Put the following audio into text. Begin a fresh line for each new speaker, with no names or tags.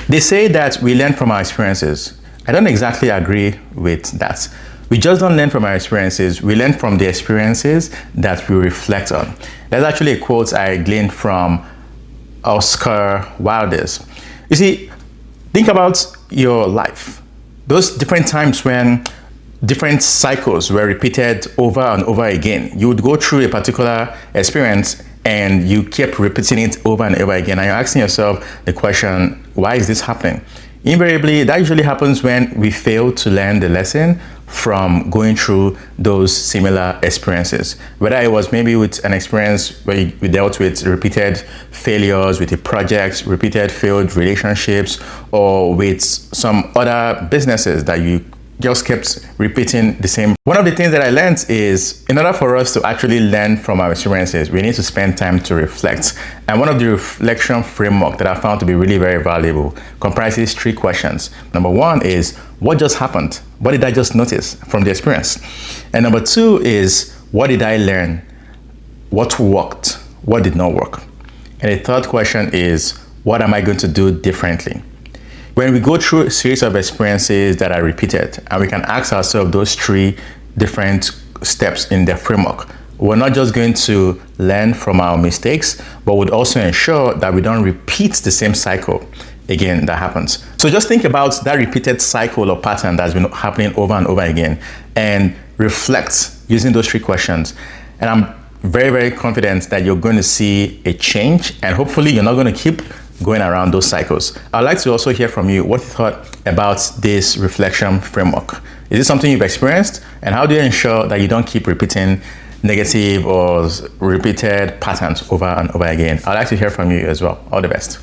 They say that we learn from our experiences. I don't exactly agree with that. We just don't learn from our experiences. We learn from the experiences that we reflect on. There's actually a quote I gleaned from Oscar Wilde. You see, think about your life. Those different times when different cycles were repeated over and over again. You would go through a particular experience and you kept repeating it over and over again. And you're asking yourself the question, why is this happening? Invariably, that usually happens when we fail to learn the lesson from going through those similar experiences. Whether it was maybe with an experience where you dealt with repeated failures with a project, repeated failed relationships, or with some other businesses that you just kept repeating the same. One of the things that I learned is in order for us to actually learn from our experiences, we need to spend time to reflect. And one of the reflection framework that I found to be really very valuable comprises 3 questions. Number 1 is, what just happened? What did I just notice from the experience? And number 2 is, what did I learn? What worked? What did not work? And the third question is, what am I going to do differently? When we go through a series of experiences that are repeated, and we can ask ourselves those 3 different steps in the framework, we're not just going to learn from our mistakes, but would also ensure that we don't repeat the same cycle again that happens. So just think about that repeated cycle or pattern that's been happening over and over again and reflect using those 3 questions. And I'm very, very confident that you're going to see a change, and hopefully you're not going to keep going around those cycles. I'd like to also hear from you what you thought about this reflection framework. Is it something you've experienced? And how do you ensure that you don't keep repeating negative or repeated patterns over and over again? I'd like to hear from you as well. All the best.